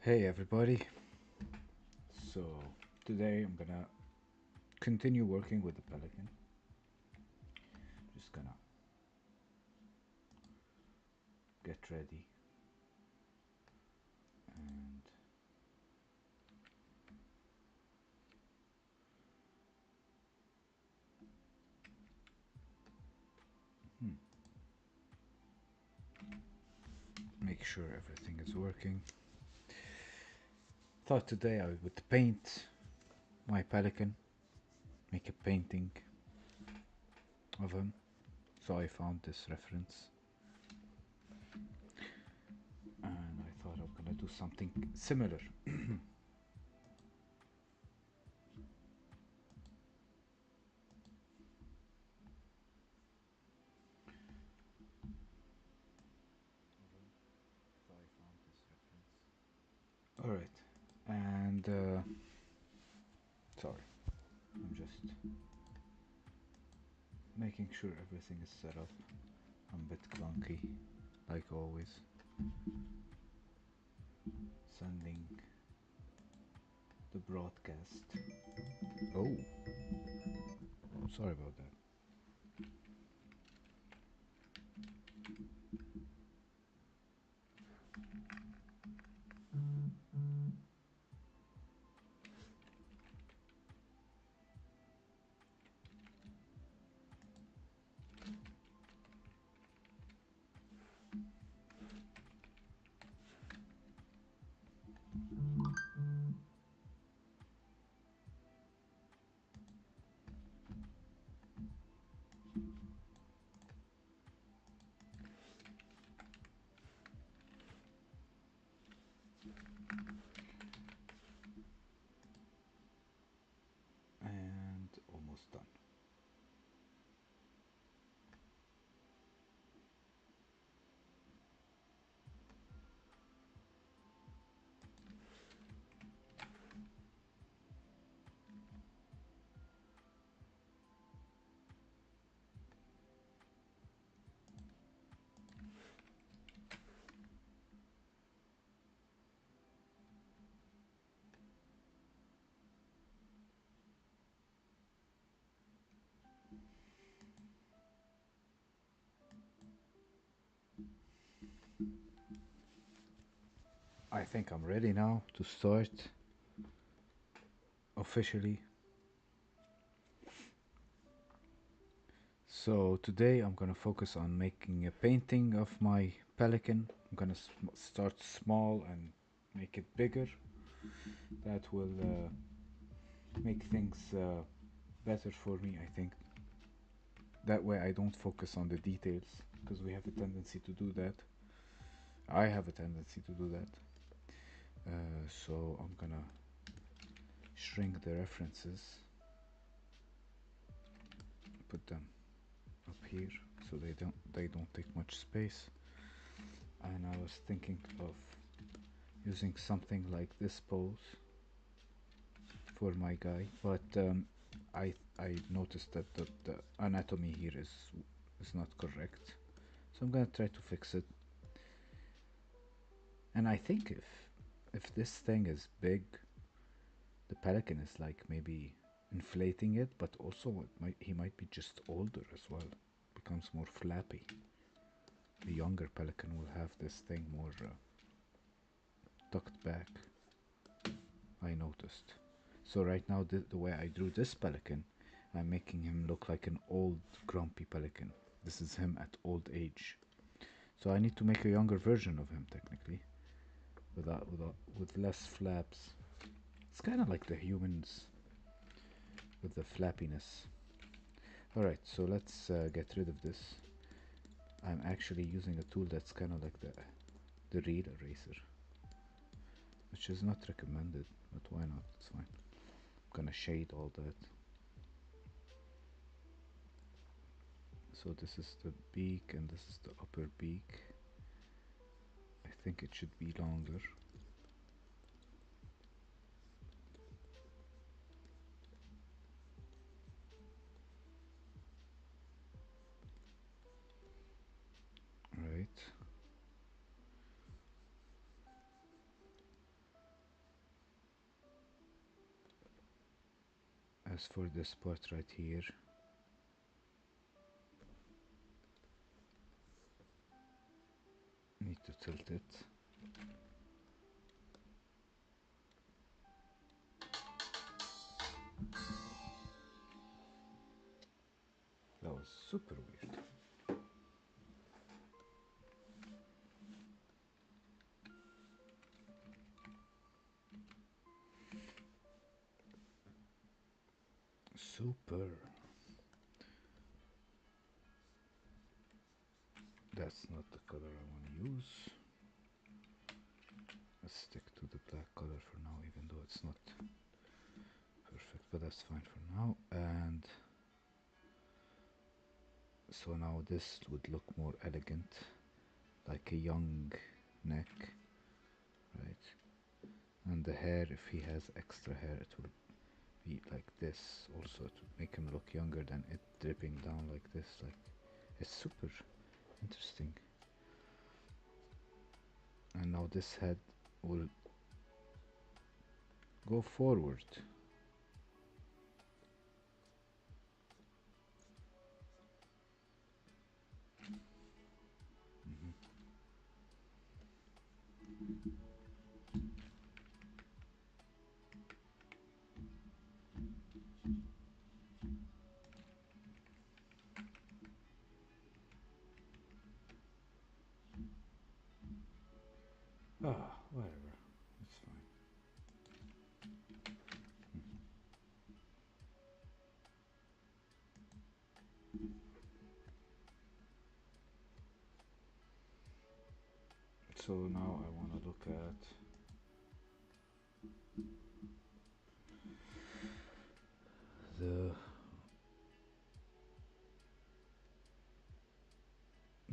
Hey everybody. So today I'm gonna continue working with the Pelican. Just gonna get ready and hmm, make sure everything is working. Thought today I would paint my Pelican, make a painting of him. So I found this reference and I thought I'm gonna do something similar. Alright, and sorry, I'm just making sure everything is set up. I'm a bit clunky, like always. Sending the broadcast. Oh, sorry about that. And almost done. I think I'm ready now to start officially. So today I'm gonna focus on making a painting of my pelican. I'm gonna start small and make it bigger. That will make things better for me, I think. That way I don't focus on the details because we have a tendency to do that. I have a tendency to do that. So I'm gonna shrink the references, put them up here so they don't take much space. And I was thinking of using something like this pose for my guy, but I noticed that the anatomy here is not correct, so I'm gonna try to fix it. And I think if this thing is big, the pelican is like maybe inflating it, but also he might be just older as well, becomes more flappy. The younger pelican will have this thing more tucked back, I noticed. So right now the way I drew this pelican, I'm making him look like an old grumpy pelican. This is him at old age. So I need to make a younger version of him technically, with less flaps. It's kind of like the humans with the flappiness. Alright, so let's get rid of this. I'm actually using a tool that's kind of like the real eraser, which is not recommended, but why not? It's fine. I'm gonna shade all that. So this is the beak and this is the upper beak. I think it should be longer. Right. As for this part right here, need to tilt it. That was super weird. Super. That's not the color I want to use. Let's stick to the black color for now, even though it's not perfect, but that's fine for now. And so now this would look more elegant, like a young neck, right? And the hair, if he has extra hair, it will be like this also to make him look younger than it dripping down like this. Like, it's super interesting. And now this head will go forward. Ah, whatever, it's fine. So now I want to look at the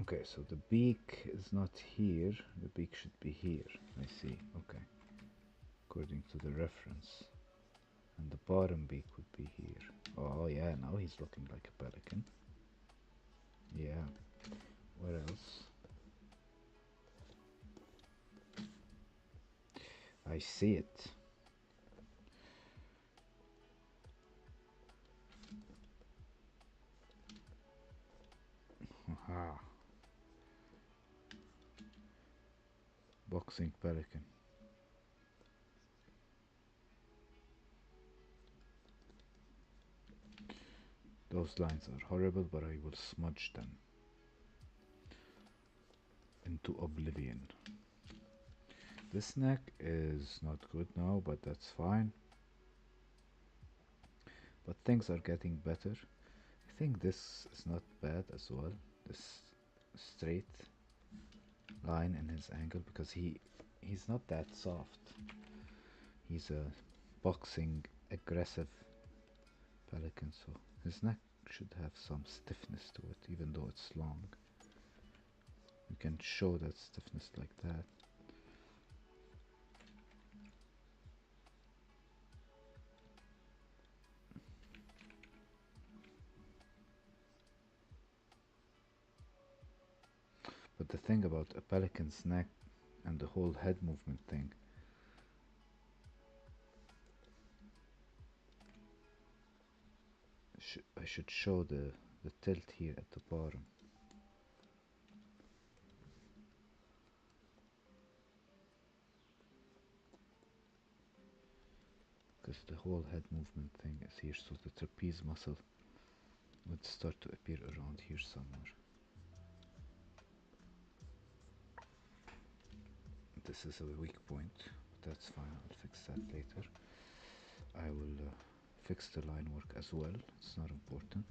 okay, so the beak is not here, the beak should be here. I see, okay, according to the reference. And the bottom beak would be here. Oh yeah, now he's looking like a pelican. Yeah, what else? I see it. Aha, boxing pelican. Those lines are horrible, but I will smudge them into oblivion. This neck is not good now, but that's fine. But things are getting better. I think this is not bad as well. This straight line in his angle, because he's not that soft. He's a boxing aggressive pelican, so his neck should have some stiffness to it, even though it's long. You can show that stiffness like that. But the thing about a pelican's neck and the whole head movement thing, I should show the tilt here at the bottom. Because the whole head movement thing is here, so the trapeze muscle would start to appear around here somewhere. This is a weak point, but that's fine, I'll fix that later. I will fix the line work as well, it's not important.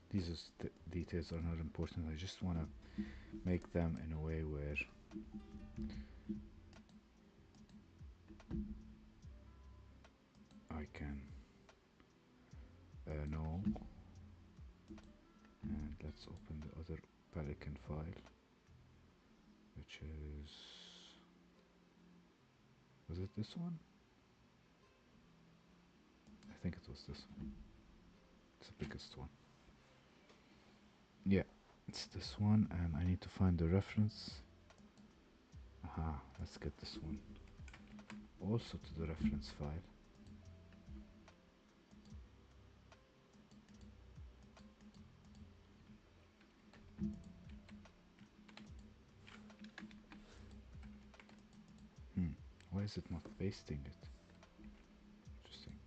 These details are not important, I just want to make them in a way where I can know. And let's open the other Pelican file, which is Was it this one? I think it was this one. It's the biggest one. Yeah, it's this one, and I need to find the reference. Aha, let's get this one also to the reference file. Hmm, why is it not pasting it? Interesting.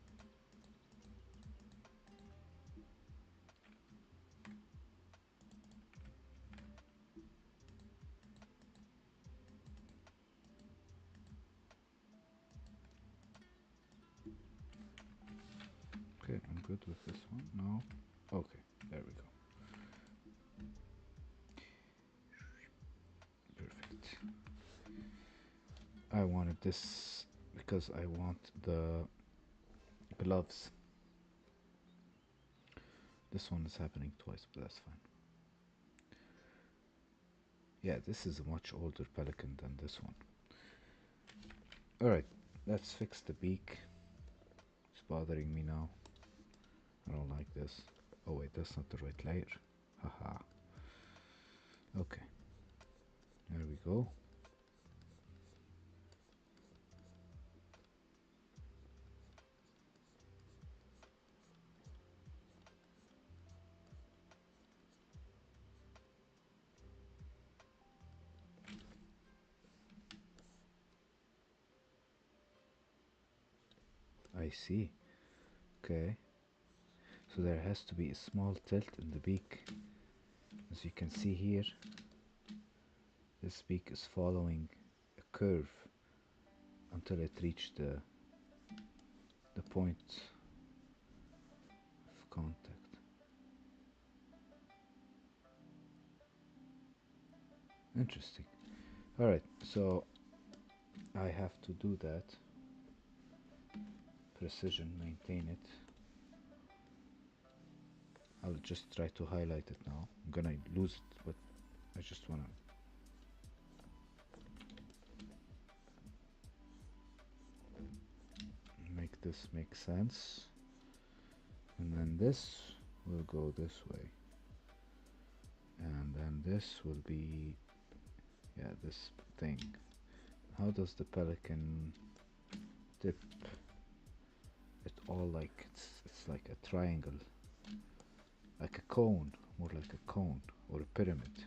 Okay, I'm good with this one now. Okay, there we go. Perfect. I wanted this because I want the gloves. This one is happening twice, but that's fine. Yeah, this is a much older Pelican than this one. Alright, let's fix the beak. It's bothering me now. I don't like this. Oh wait, that's not the right layer. Haha. Okay, there we go. I see. Okay. So there has to be a small tilt in the beak. As you can see here, this beak is following a curve until it reached the point of contact. Interesting. Alright, so I have to do that. Precision, maintain it. I'll just try to highlight it now. I'm gonna lose it, but I just wanna make this make sense. And then this will go this way. And then this will be, yeah, this thing. How does the Pelican dip? It all like it's like a triangle, like a cone, more like a cone or a pyramid.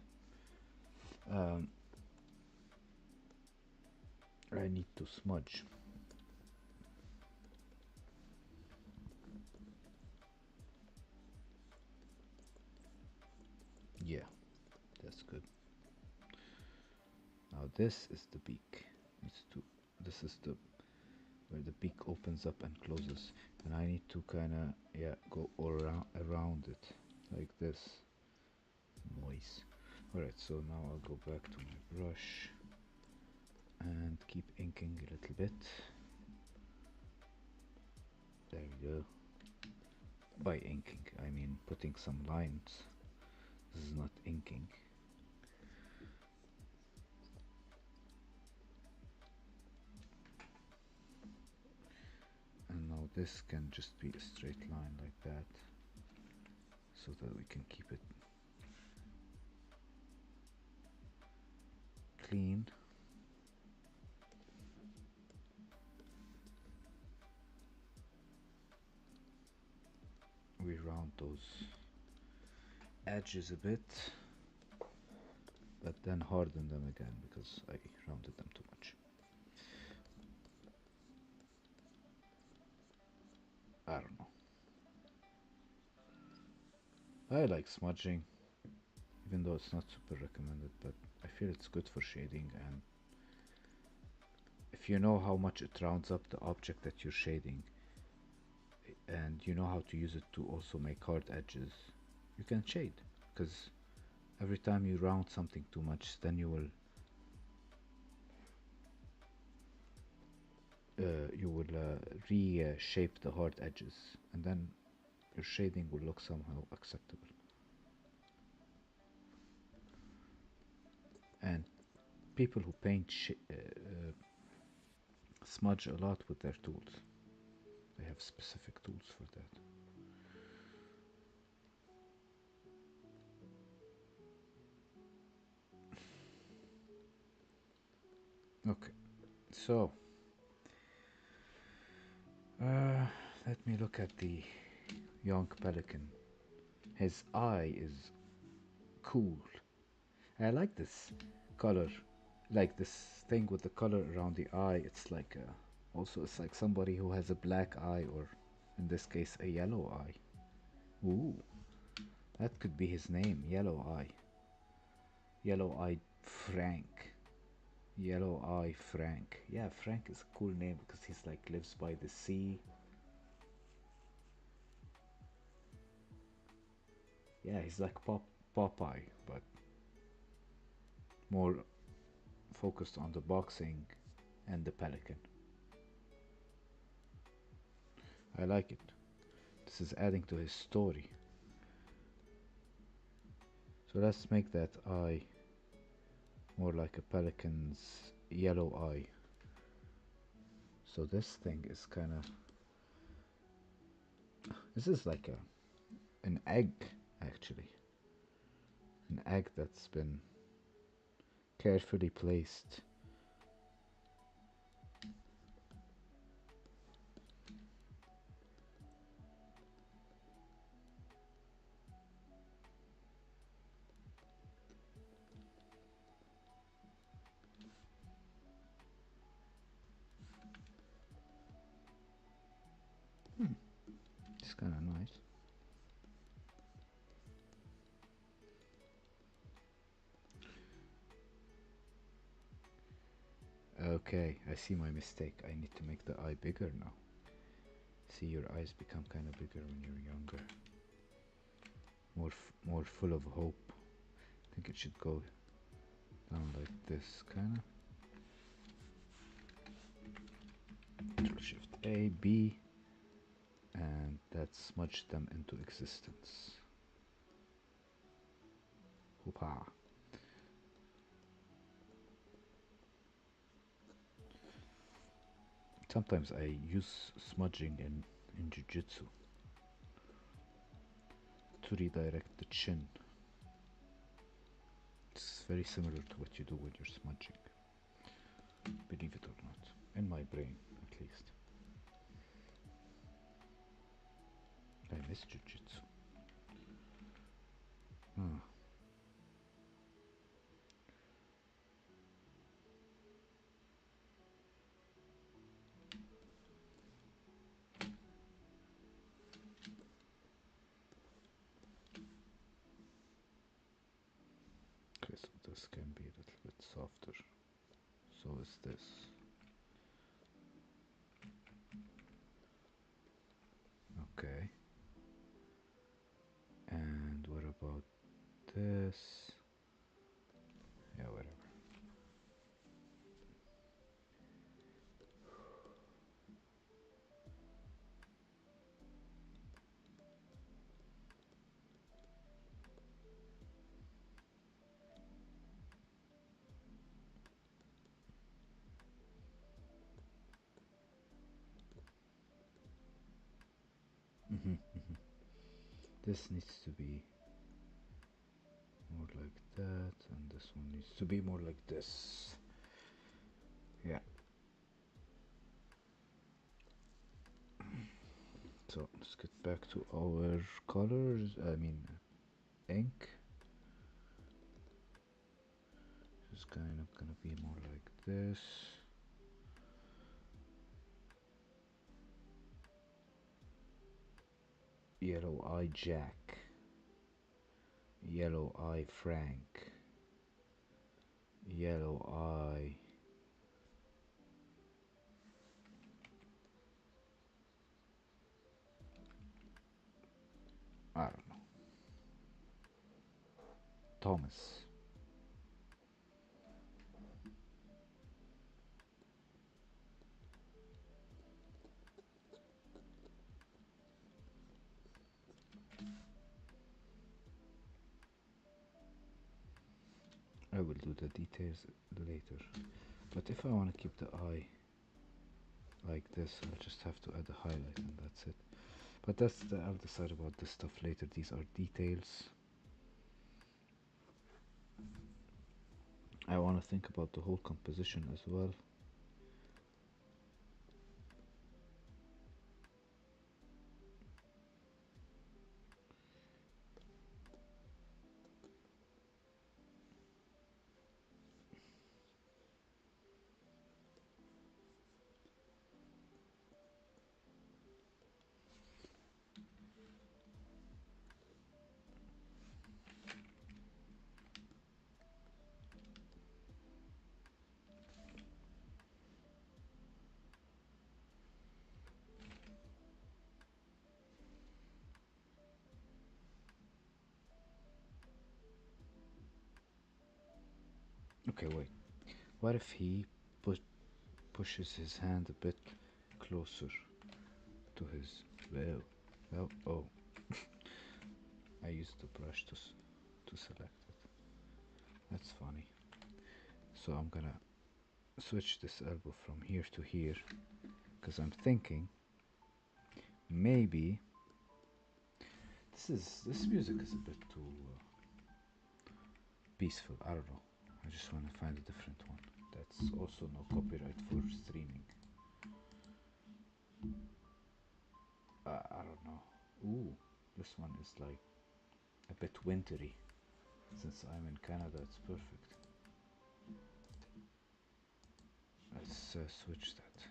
Um, I need to smudge. Yeah, that's good. Now this is the beak. Needs to. This is the where the beak opens up and closes, and I need to kind of, yeah, go around it like this. Noise. Alright, so now I'll go back to my brush and keep inking a little bit. There we go. By inking, I mean putting some lines. This is not inking. And now this can just be a straight line like that, so that we can keep it clean. We round those edges a bit, but then harden them again because I rounded them too much. I don't know. I like smudging, even though it's not super recommended, but I feel it's good for shading, and if you know how much it rounds up the object that you're shading, and you know how to use it to also make hard edges, you can shade, because every time you round something too much, then you will reshape the hard edges, and then your shading will look somehow acceptable. And people who paint smudge a lot with their tools. They have specific tools for that. Okay, so uh, let me look at the young pelican. His eye is cool. I like this color, like this thing with the color around the eye. It's like also it's like somebody who has a black eye, or in this case, a yellow eye. Ooh, that could be his name, Yellow Eye. Yellow Eyed Frank. Yellow Eye Frank. Yeah, Frank is a cool name because he's like lives by the sea. Yeah, he's like Popeye, but more focused on the boxing and the pelican. I like it. This is adding to his story. So let's make that eye more like a pelican's yellow eye. So this thing is kind of, this is like an egg, actually. An egg that's been carefully placed. It's kind of nice. Okay, I see my mistake. I need to make the eye bigger now. See, your eyes become kind of bigger when you're younger. More full of hope. I think it should go down like this, kind of. Control Shift A, B, and that smudged them into existence. Hoopa. Sometimes I use smudging in Jiu-Jitsu to redirect the chin. It's very similar to what you do when you're smudging, believe it or not, in my brain at least. I miss Jiu-Jitsu. Ah. Okay, so this can be a little bit softer. So is this. Okay. And what about this? Yeah, whatever. This needs to be more like that, and this one needs to be more like this. Yeah. So let's get back to our colors. I mean, ink. It's kind of gonna be more like this. Yellow Eye Jack. Yellow Eye Frank. Yellow Eye. I don't know. Thomas. I will do the details later. But if I want to keep the eye like this. I'll just have to add a highlight and that's it. But I'll decide about this stuff later. These are details. I want to think about the whole composition as well. Okay, wait. What if he pu- pushes his hand a bit closer to his. Well, oh, I used the brush to select it. That's funny. So I'm gonna switch this elbow from here to here because I'm thinking maybe this music is a bit too peaceful. I don't know. I just want to find a different one. That's also no copyright for streaming. I don't know. Ooh, this one is like a bit wintry. Since I'm in Canada, it's perfect. Let's switch that.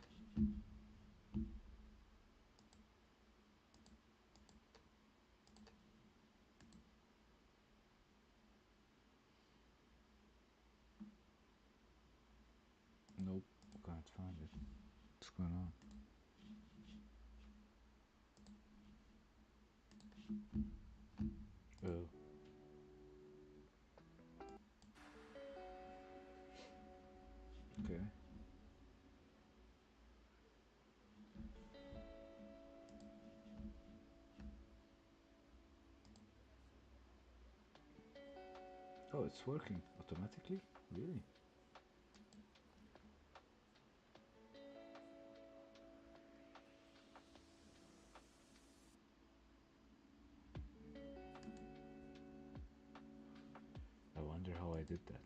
Nope, can't find it. What's going on? Oh, okay. Oh, it's working automatically? Really? I wonder how I did that.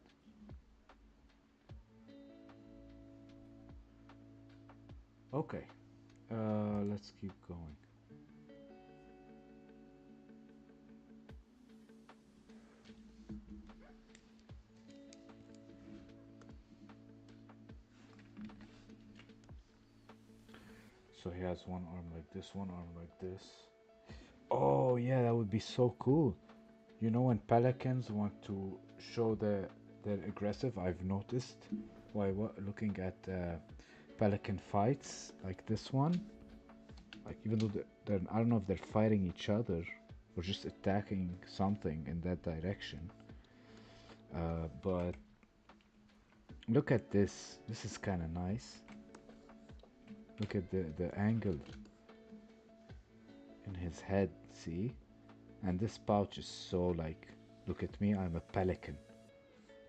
Okay, let's keep going. So he has one arm like this, one arm like this. Oh yeah, that would be so cool. You know when pelicans want to show they're aggressive, I've noticed while looking at pelican fights like this one. Like even though they're I don't know if they're fighting each other or just attacking something in that direction. But look at this. This is kind of nice. Look at the angle in his head. See, and this pouch is so like, look at me. I'm a pelican.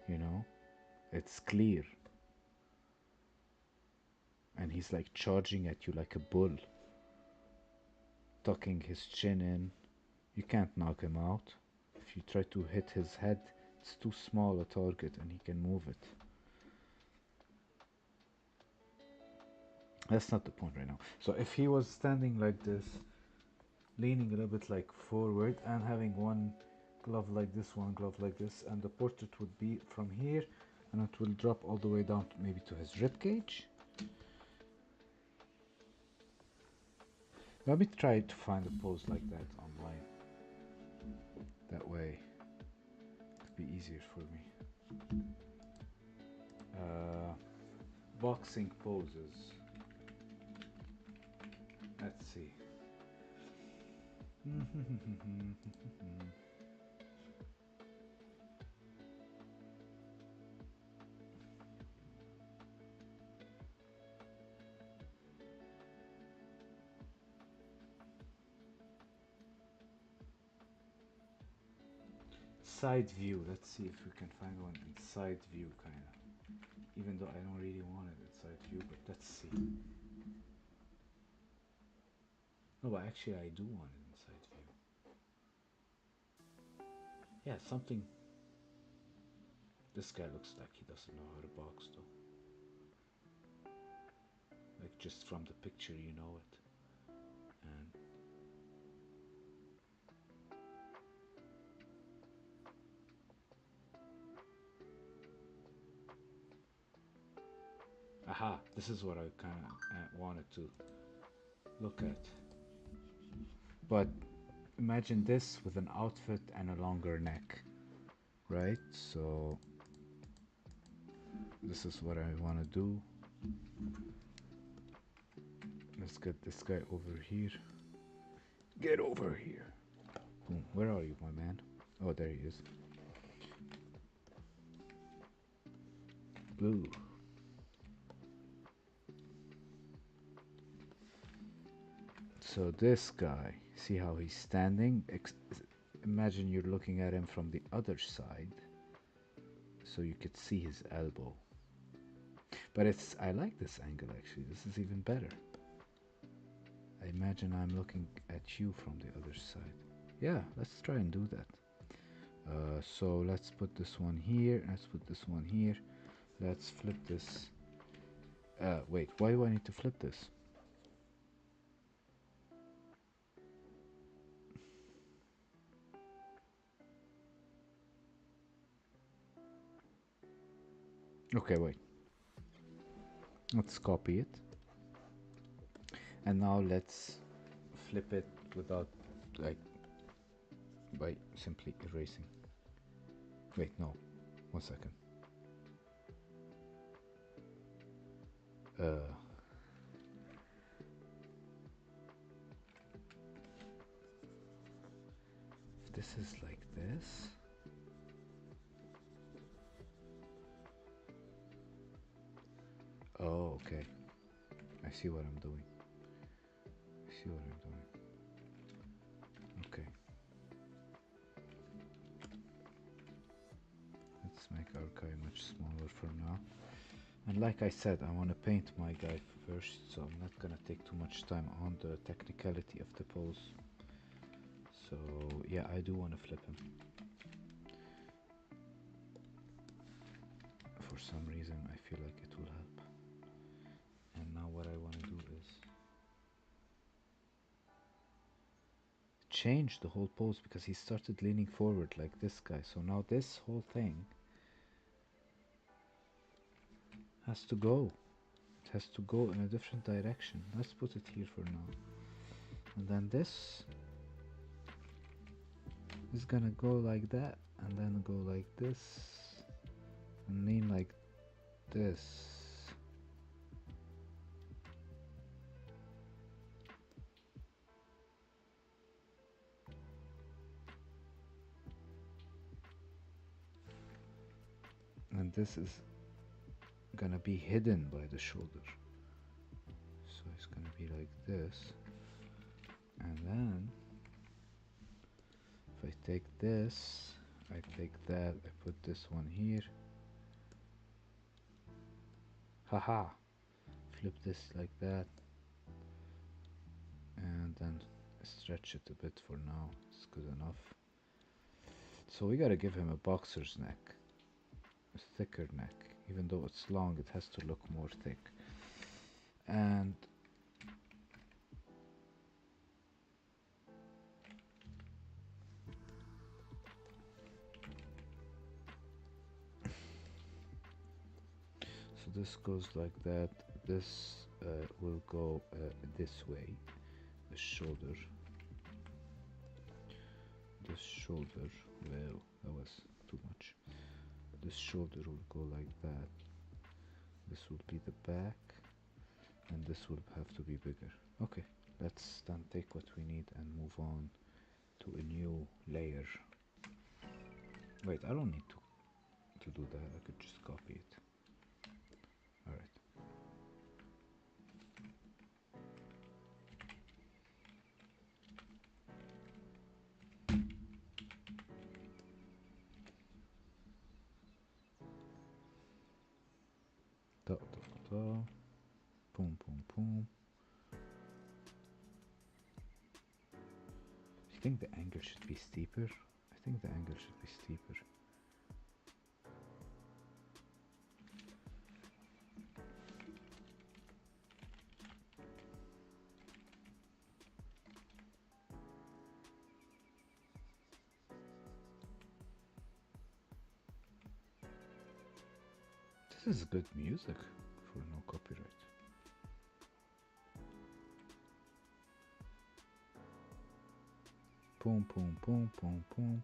You know, it's clear, and he's like charging at you like a bull, tucking his chin in. You can't knock him out. If you try to hit his head, it's too small a target, and he can move it. That's not the point right now. So if he was standing like this, leaning a little bit like forward and having one glove like this, one glove like this, and the portrait would be from here and it will drop all the way down to maybe to his rib cage. Let me try to find a pose like that online. That way it'd be easier for me. Boxing poses. Let's see. Side view. Let's see if we can find one in side view, kind of. Even though I don't really want it in side view, but let's see. No, but actually I do want it inside view. Yeah, something. This guy looks like he doesn't know how to box though. Like just from the picture you know it. And aha, this is what I kind of wanted to look at. But imagine this with an outfit and a longer neck, right? So this is what I want to do. Let's get this guy over here. Get over here. Boom. Where are you, my man? Oh, there he is. Blue. So this guy, see how he's standing? Imagine you're looking at him from the other side, so you could see his elbow. But I like this angle actually. This is even better. I imagine I'm looking at you from the other side. Yeah, let's try and do that. So let's put this one here. Let's put this one here. Let's flip this. Wait, why do I need to flip this? Okay, wait. Let's copy it. And now let's flip it without, like, by simply erasing. Wait, no. 1 second. Uh, if this is like this. Oh, okay. I see what I'm doing. I see what I'm doing. Okay. Let's make our guy much smaller for now. And like I said, I want to paint my guy first, so I'm not gonna take too much time on the technicality of the pose. So yeah, I do want to flip him. For some reason, I feel like it will help. And now what I want to do is change the whole pose because he started leaning forward like this guy. So now this whole thing has to go. It has to go in a different direction. Let's put it here for now. And then this is gonna go like that, and then go like this, and lean like this. And this is gonna be hidden by the shoulder. So it's gonna be like this. And then if I take this, I take that, I put this one here. Haha! Flip this like that. And then stretch it a bit for now. It's good enough. So we gotta give him a boxer's neck. A thicker neck. Even though it's long, it has to look more thick. And so this goes like that. This will go this way. The shoulder. This shoulder. Well, that was too much. This shoulder will go like that. This will be the back, and this will have to be bigger. Okay, let's then take what we need and move on to a new layer. Wait, I don't need to do that. I could just copy it. Alright. Da, da, da. Boom, boom, boom. think the angle should be steeper. I think the angle should be steeper. This is good music for no copyright. Boom, boom, boom, boom, boom.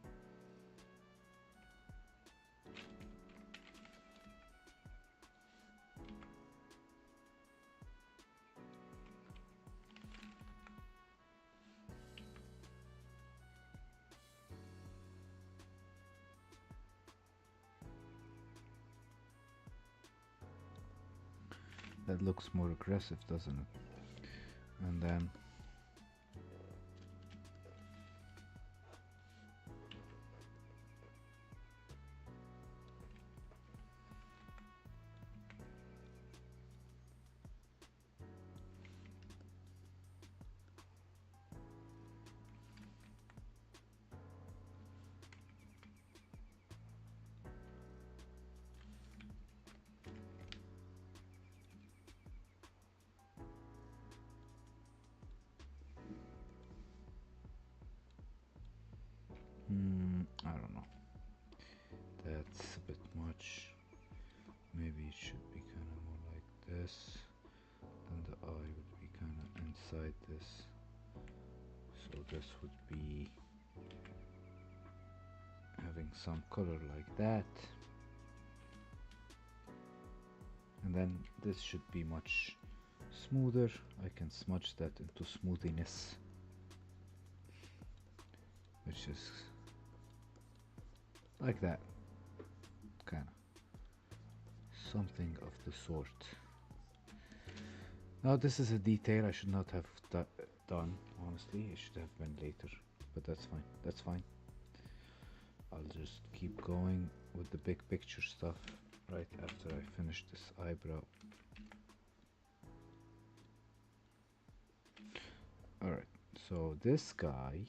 That looks more aggressive, doesn't it? And then I don't know. That's a bit much. Maybe it should be kind of more like this. Then the eye would be kind of inside this. So this would be having some color like that. And then this should be much smoother. I can smudge that into smoothiness, which is like that, kind of something of the sort. Now this is a detail I should not have done, honestly. It should have been later, but that's fine. That's fine. I'll just keep going with the big picture stuff right after I finish this eyebrow. Alright, so this guy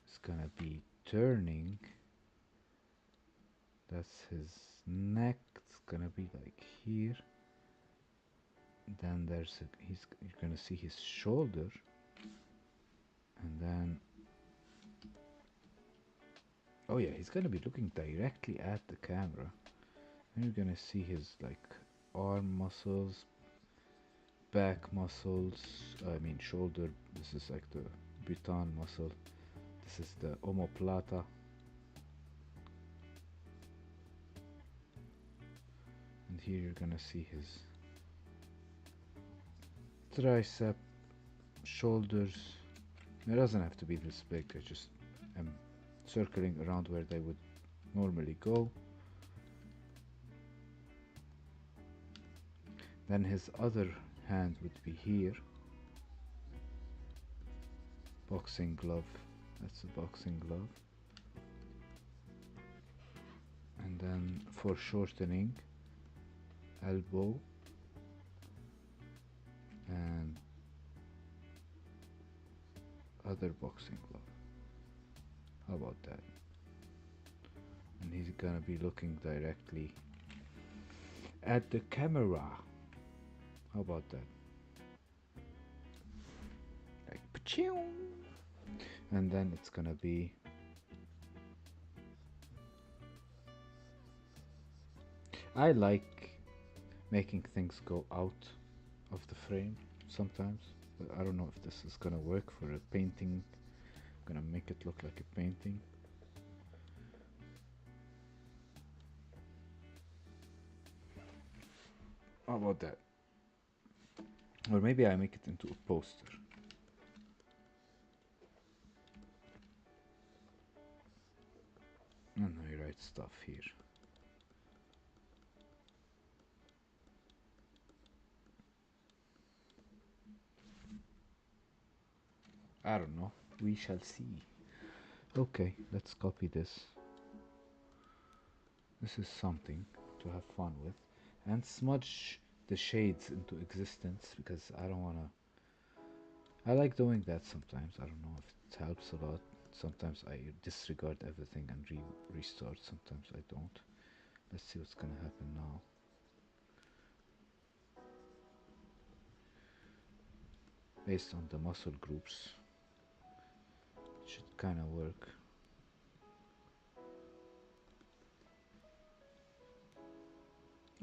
is gonna be turning. That's his neck. It's gonna be like here. Then you're gonna see his shoulder, and then oh yeah, he's gonna be looking directly at the camera. And you're gonna see his like arm muscles, back muscles, I mean shoulder. This is like the Buton muscle. This is the omoplata. And here you're gonna see his tricep, shoulders. It doesn't have to be this big. I just am circling around where they would normally go. Then his other hand would be here. Boxing glove. That's a boxing glove. And then for shortening, elbow and other boxing glove. How about that? And he's gonna be looking directly at the camera. How about that? Like pa-chow. And then it's gonna be I like making things go out of the frame sometimes, but I don't know if this is gonna work for a painting. I'm gonna make it look like a painting. How about that? Or maybe I make it into a poster. And I write stuff here. I don't know. We shall see. Okay, let's copy this. This is something to have fun with. And smudge the shades into existence because I don't wanna. I like doing that sometimes. I don't know if It helps a lot. Sometimes I disregard everything and restart. Sometimes I don't. Let's see what's gonna happen now. Based on the muscle groups, it should kind of work.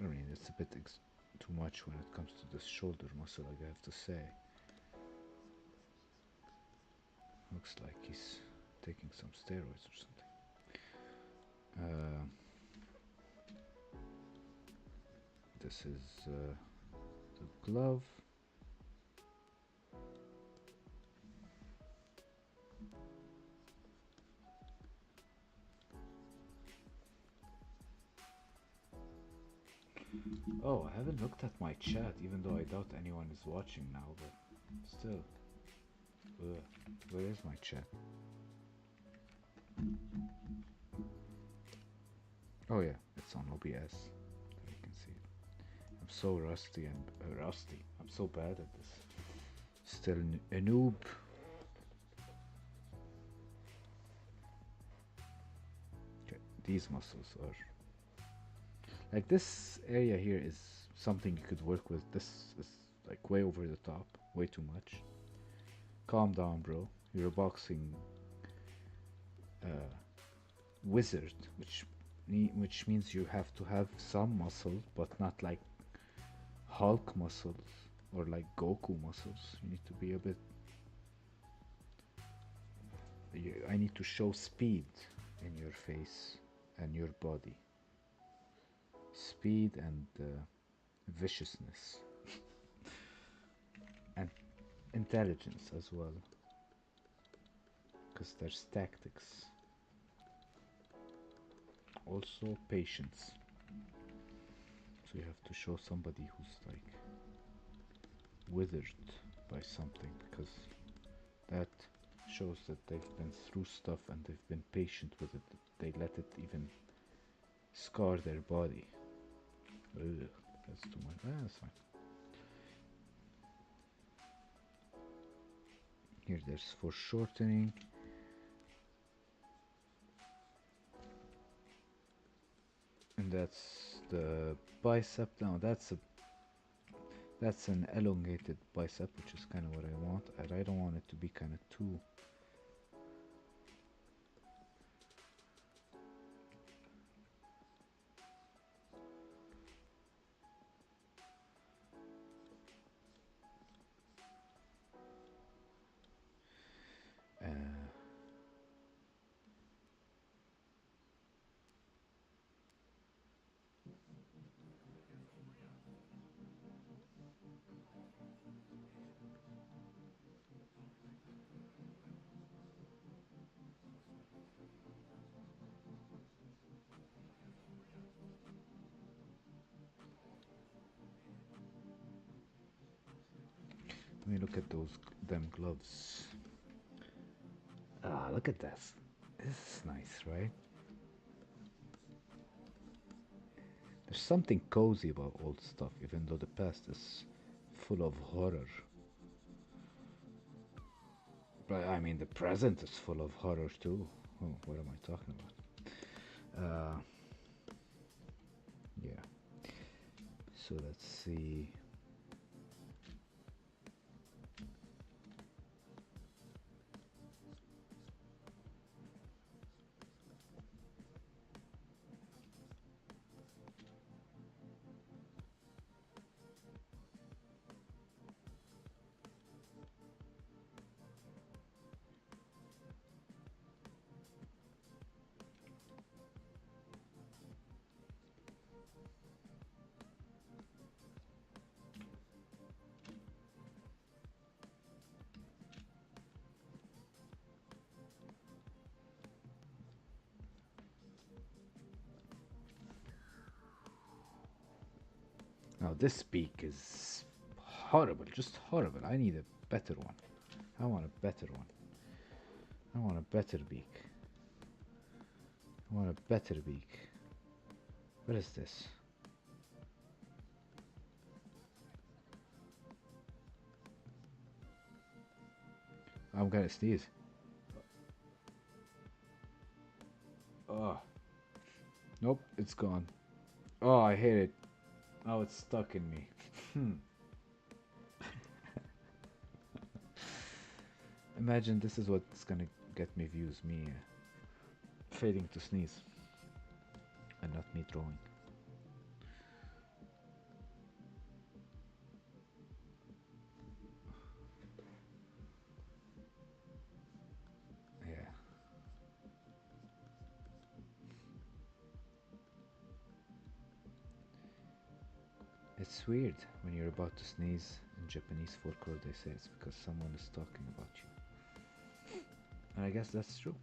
I mean, it's a bit too much when it comes to this shoulder muscle, I have to say. Looks like he's taking some steroids or something. This is the glove. Oh, I haven't looked at my chat, even though I doubt anyone is watching now, but still. Where is my chat? Oh yeah, it's on OBS. There you can see it. I'm so rusty and rusty. I'm so bad at this. Still a noob. Okay, these muscles are like this area here is something you could work with. This is like way over the top, way too much. Calm down, bro. You're a boxing wizard, which means you have to have some muscle, but not like Hulk muscles or like Goku muscles. You need to be a bit. I need to show speed in your face and your body. Speed and viciousness. And intelligence as well. Because there's tactics. Also patience. So you have to show somebody who's like withered by something, because that shows that they've been through stuff and they've been patient with it. They let it even scar their body. Ugh, that's too much. That's fine. Here there's for shortening. And that's the bicep. Now that's an elongated bicep, which is kind of what I want, and I don't want it to be kind of too let me look at them gloves. Ah, look at this. This is nice, right? There's something cozy about old stuff, even though the past is full of horror. But I mean, the present is full of horror too. Oh, what am I talking about? Yeah. So let's see. Now this beak is horrible, just horrible. I need a better one. I want a better one. I want a better beak. I want a better beak. What is this? I'm gonna sneeze. Oh, nope, it's gone. Oh, I hate it. Oh, it's stuck in me. Imagine this is what's gonna get me views, me failing to sneeze and not me drawing. Yeah, it's weird when you're about to sneeze in Japanese folklore. They say it's because someone is talking about you, and I guess that's true.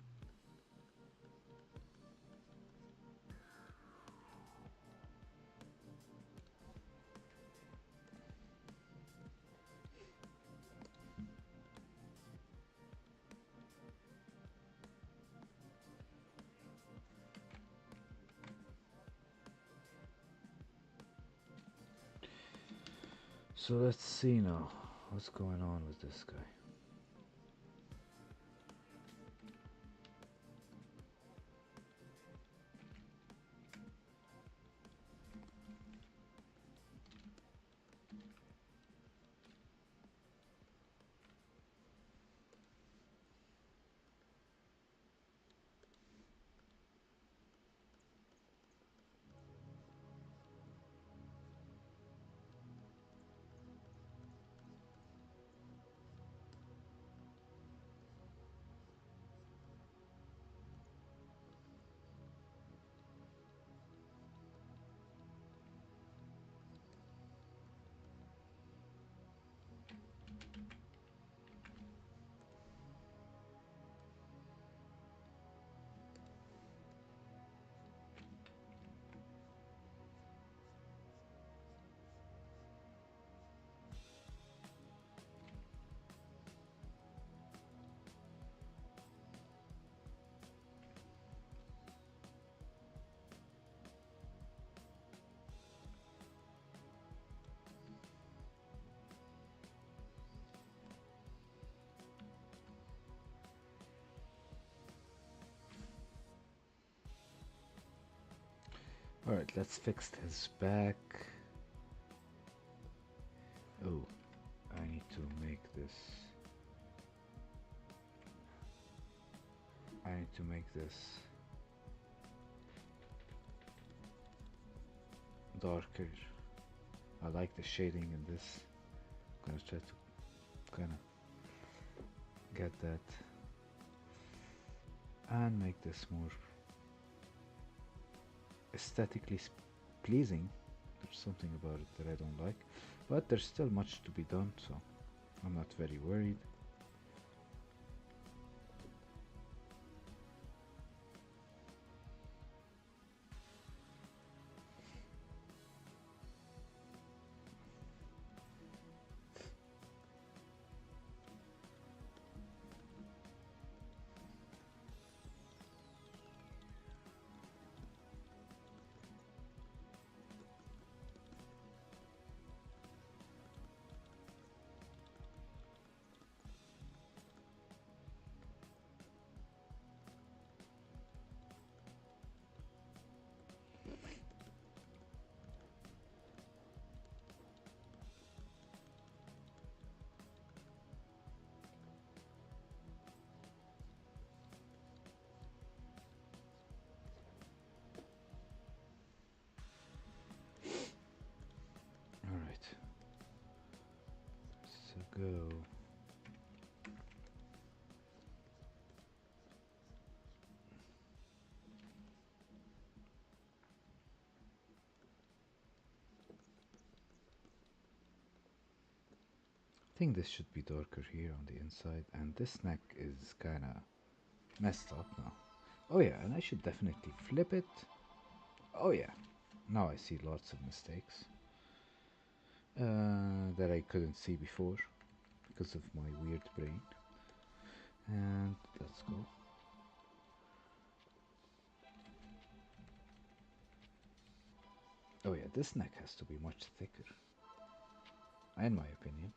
So let's see now what's going on with this guy. Alright, let's fix his back. Oh, I need to make this. I need to make this darker. I like the shading in this. I'm gonna try to kind of get that and make this more aesthetically pleasing. There's something about it that I don't like, but there's still much to be done, so I'm not very worried. Alright, so go. I think this should be darker here on the inside, and this neck is kinda messed up now. Oh yeah, and I should definitely flip it. Oh yeah, now I see lots of mistakes that I couldn't see before because of my weird brain. And let's go. Oh yeah, this neck has to be much thicker, in my opinion.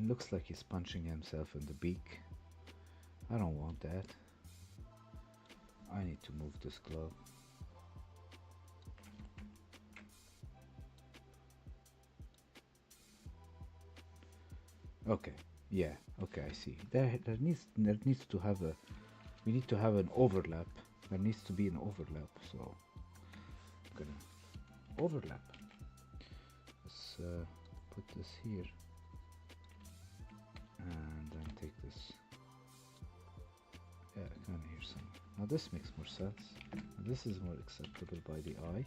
looks like he's punching himself in the beak. I don't want that. I need to move this glove. Okay, yeah, okay, I see. There needs to have a we need to have an overlap. There needs to be an overlap, so I'm gonna overlap. Let's put this here and then take this. Yeah, kind of here some. Now this makes more sense. This is more acceptable by the eye.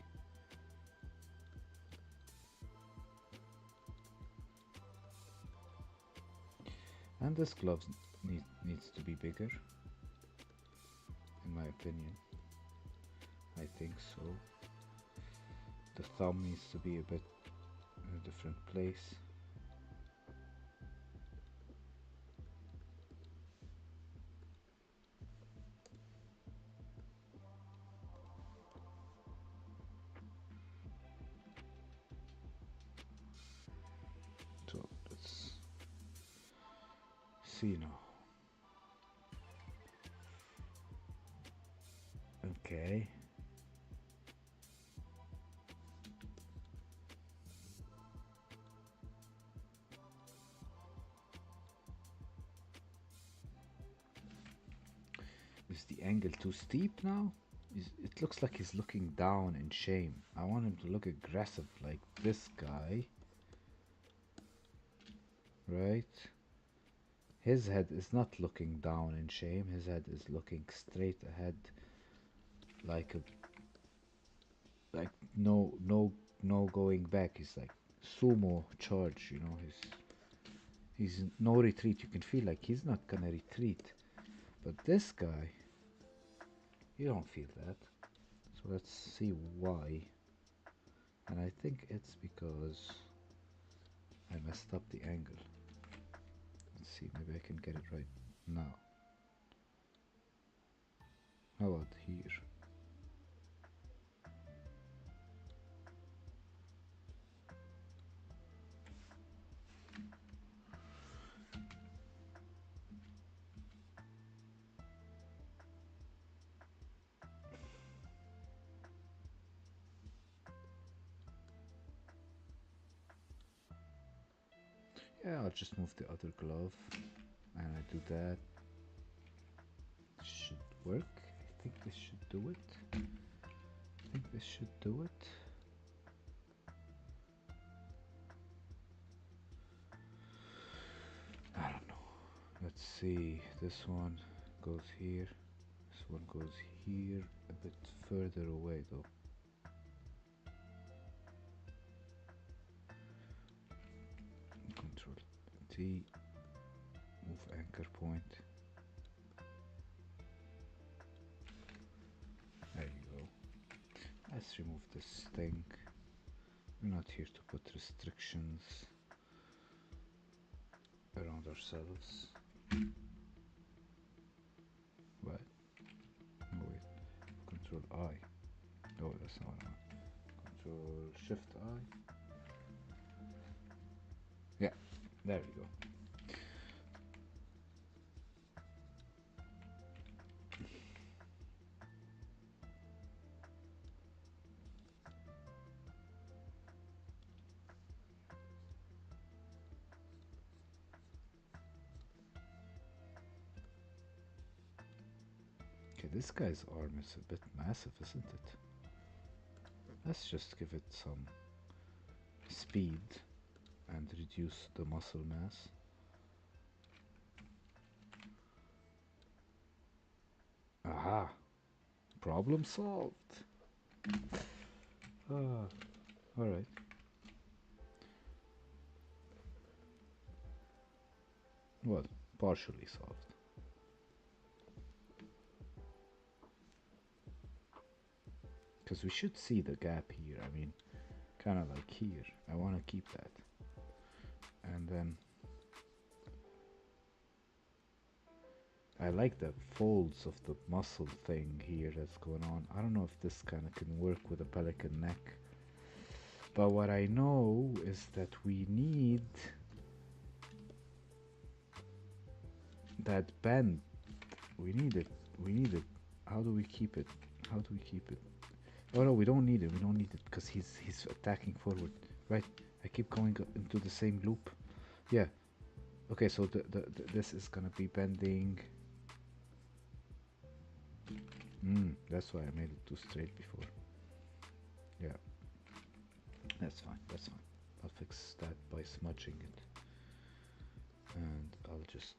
And this glove needs to be bigger, in my opinion. I think so. The thumb needs to be a bit in a different place. So let's see now. Okay. Is the angle too steep now? It looks like he's looking down in shame. I want him to look aggressive like this guy. Right? His head is not looking down in shame. His head is looking straight ahead, like like no going back. He's like sumo charge, you know. He's no retreat. You can feel like he's not gonna retreat. But this guy, you don't feel that. So let's see why. And I think it's because I messed up the angle. Let's see, maybe I can get it right now. How about here? Yeah, I'll just move the other glove and I do that. Should work. I think this should do it. I think this should do it. I don't know. Let's see. This one goes here. This one goes here. A bit further away though. Control T. Move anchor point. There you go. Let's remove this thing. We're not here to put restrictions around ourselves. What? Oh wait. Control I. Oh, that's not what I want. Control Shift I. Yeah, there we go. Okay, this guy's arm is a bit massive, isn't it? Let's just give it some speed and reduce the muscle mass. Aha! Problem solved! Ah, alright. Well, partially solved. Because we should see the gap here. I mean, kind of like here. I want to keep that. And then I like the folds of the muscle thing here that's going on. I don't know if this kind of can work with a pelican neck. But what I know is that we need That bend, we need it. We need it. How do we keep it? How do we keep it? Oh no, we don't need it. We don't need it because he's attacking forward. Right. I keep going into the same loop. Yeah. Okay, so this is gonna be bending. That's why I made it too straight before. Yeah, that's fine. That's fine. I'll fix that by smudging it, and I'll just.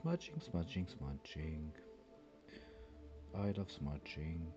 Smudging, smudging, smudging. I love smudging.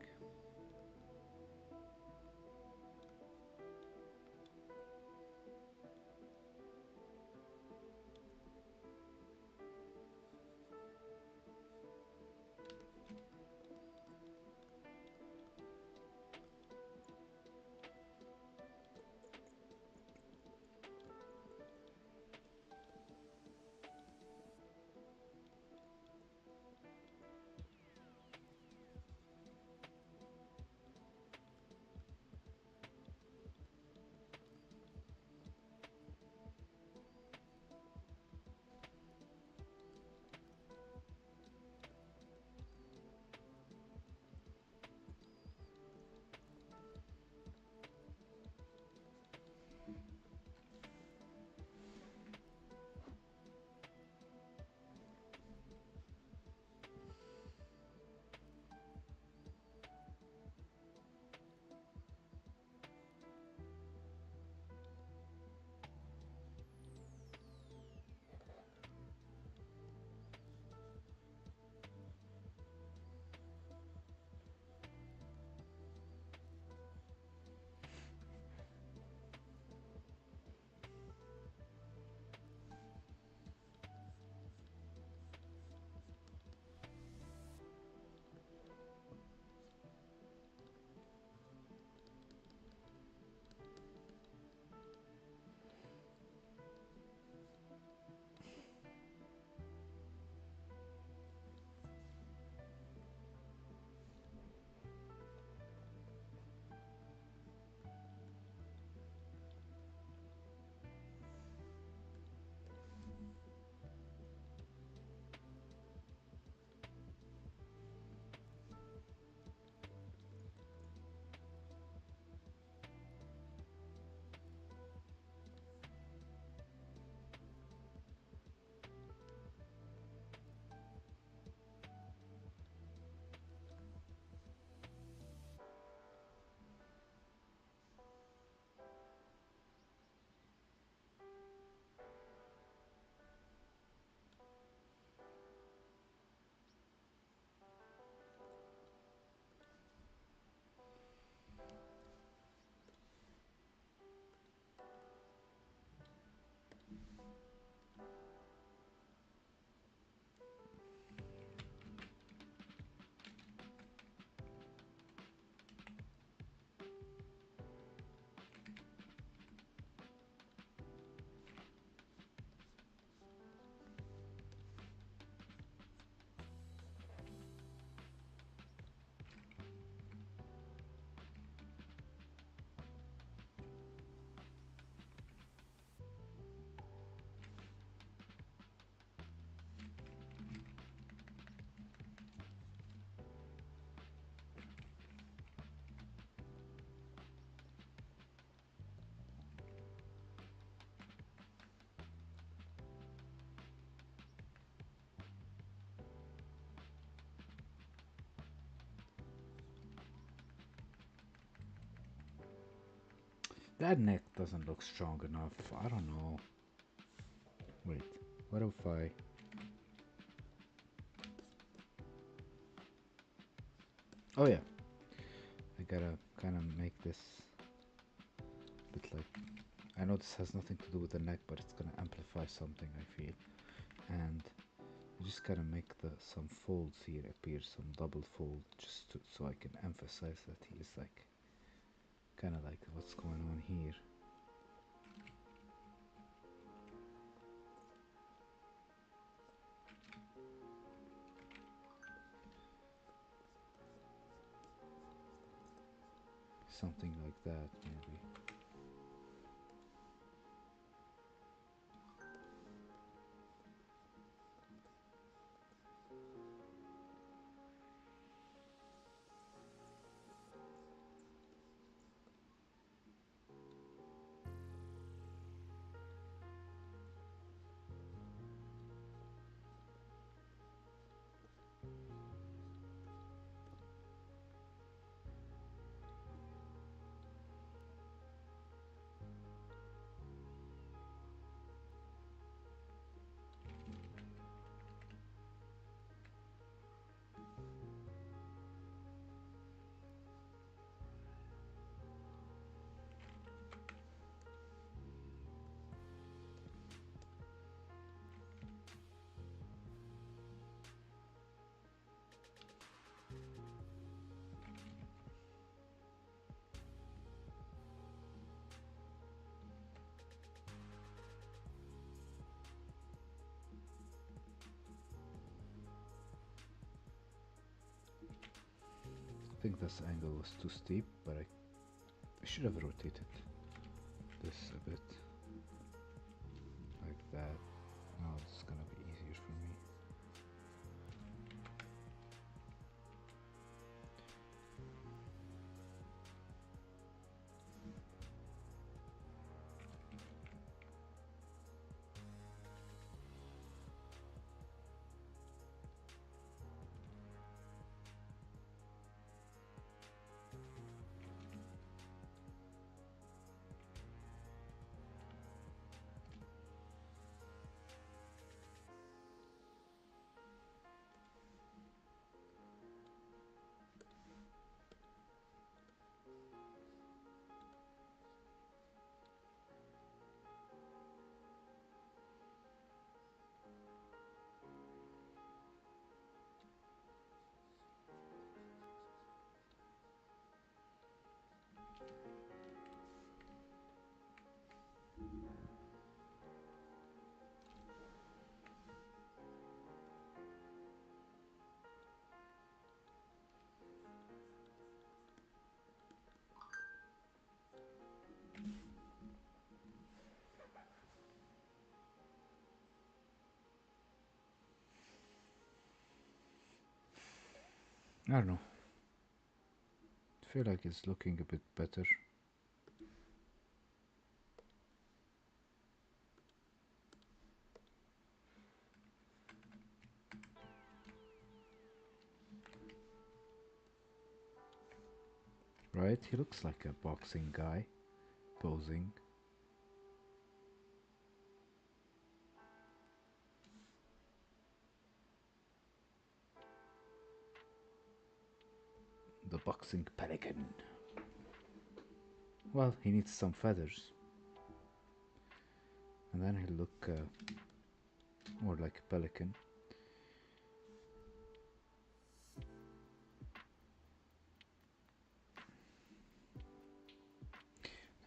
That neck, doesn't look strong enough. I don't know. Wait, what if I... Oh yeah, I gotta kind of make this a bit like... I know this has nothing to do with the neck, but it's gonna amplify something, I feel. And you just gotta make some folds here appear, some double fold, just so I can emphasize that he is like, kind of like what's going on here. Something like that, maybe. I think this angle was too steep, but I should have rotated this a bit like that. Now it's gonna be easier for me. I don't know. I feel like it's looking a bit better. Right? He looks like a boxing guy posing. The boxing pelican. Well, he needs some feathers. And then he'll look more like a pelican.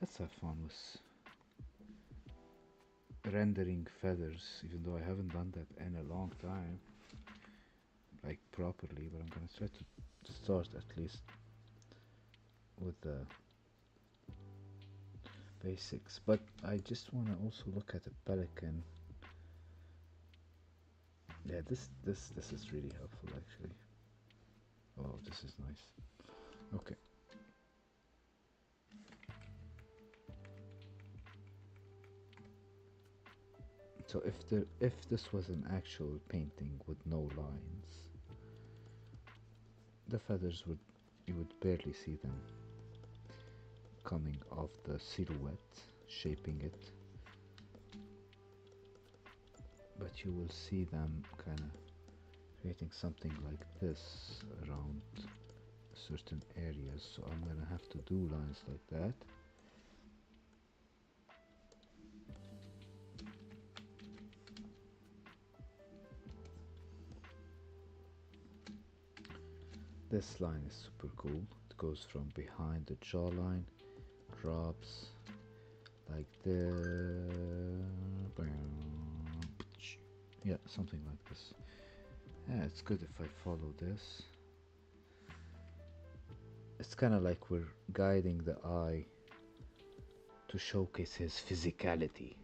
Let's have fun with rendering feathers, even though I haven't done that in a long time, like properly, but I'm gonna try to start at least with the basics. But I just want to also look at the pelican. Yeah, this is really helpful actually. Oh, this is nice. Okay. So if this was an actual painting with no lines, the feathers would, you would barely see them coming off the silhouette shaping it, but you will see them kind of creating something like this around certain areas, so I'm gonna have to do lines like that. This line is super cool. It goes from behind the jawline, drops like this. Yeah, something like this. Yeah, it's good if I follow this. It's kind of like we're guiding the eye to showcase his physicality,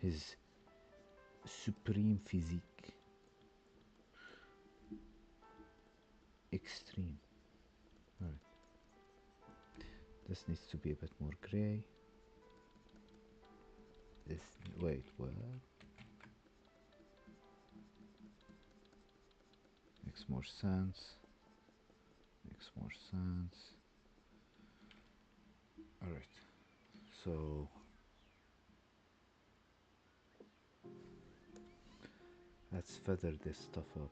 his supreme physique. Extreme. Alright. This needs to be a bit more grey. This, wait, what? Makes more sense. Makes more sense. Alright. So let's feather this stuff up.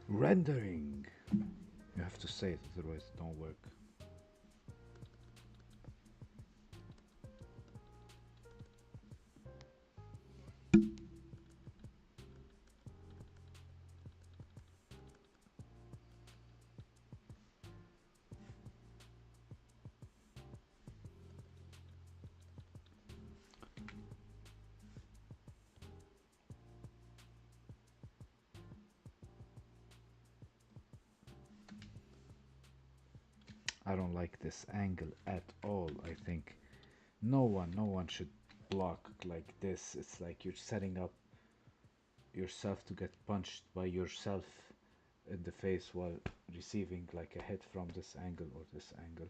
Rendering. You have to say it, otherwise it don't work. I don't like this angle at all. I think no one should block like this. It's like you're setting up yourself to get punched by yourself in the face while receiving like a hit from this angle or this angle.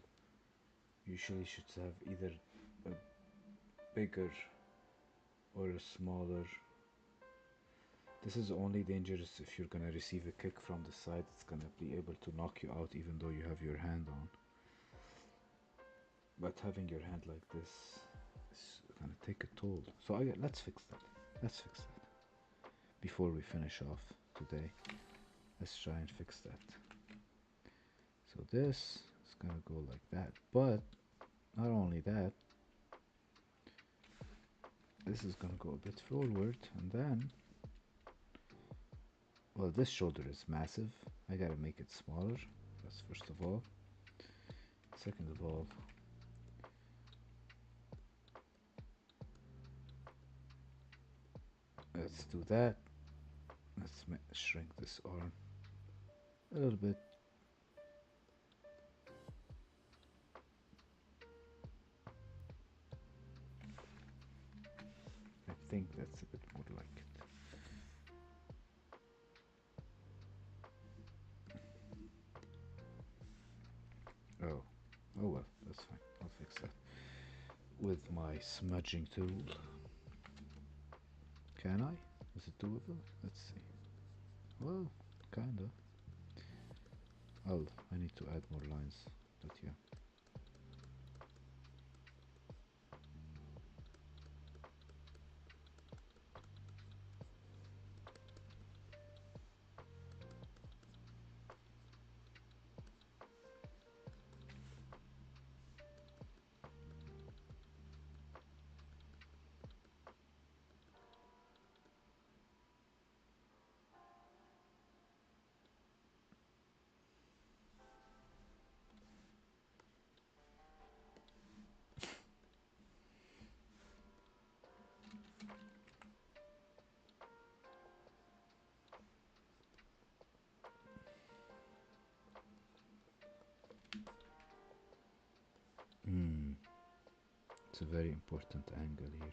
Usually should have either a bigger or a smaller. This is only dangerous if you're gonna receive a kick from the side. It's gonna be able to knock you out even though you have your hand on. But having your hand like this is gonna take a toll. So let's fix that. Let's fix that. Before we finish off today, let's try and fix that. So this is gonna go like that. But not only that, this is gonna go a bit forward, and then, well, this shoulder is massive. I gotta make it smaller. That's first of all. Second of all, let's do that. Let's shrink this arm a little bit. I think that's a bit more like it. Oh, oh well, that's fine. I'll fix that with my smudging tool. Can I? Is it doable? Let's see. Well, kinda. Oh, I need to add more lines, but yeah. Hmm, it's a very important angle here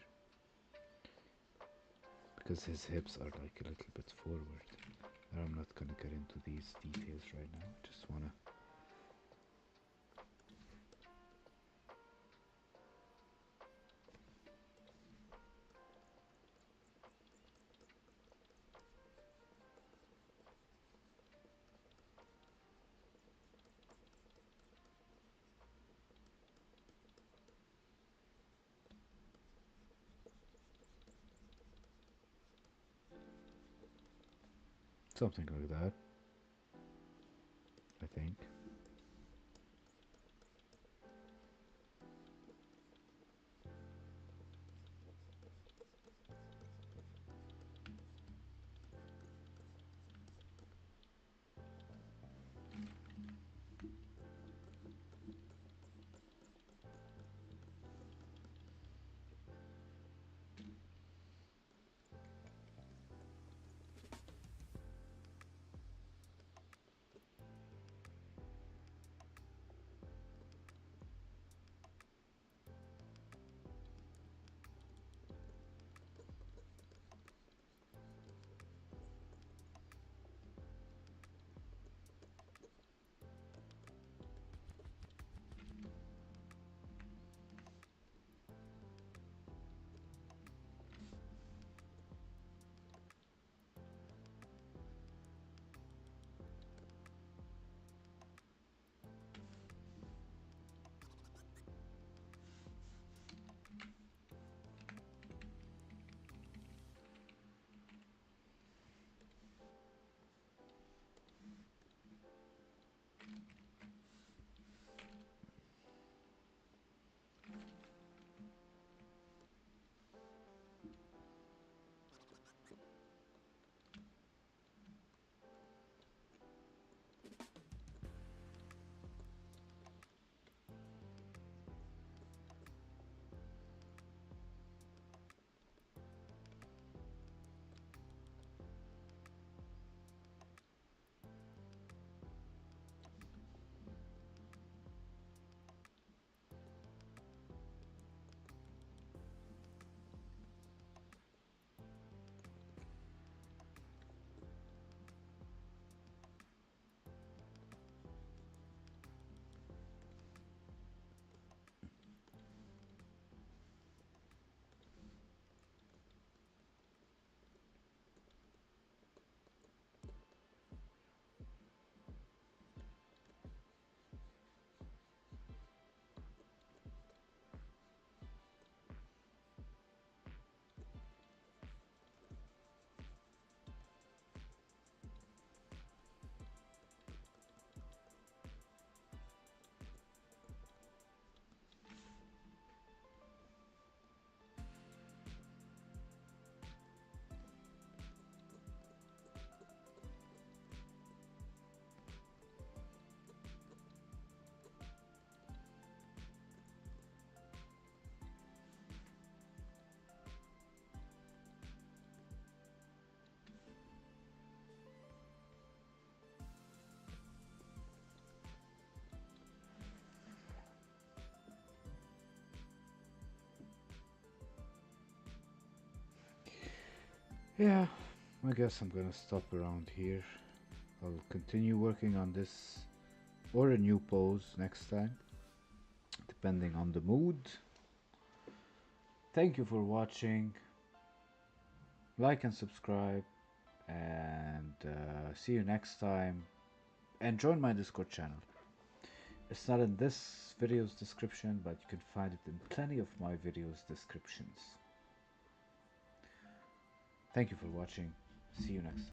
because his hips are like a little bit forward. I'm not gonna get into these details right now. I just wanna. Something like that, I think. Yeah, I guess I'm gonna stop around here. I'll continue working on this or a new pose next time, depending on the mood. Thank you for watching. Like and subscribe, and see you next time. And join my Discord channel. It's not in this video's description, but you can find it in plenty of my videos' descriptions. Thank you for watching. See you next time.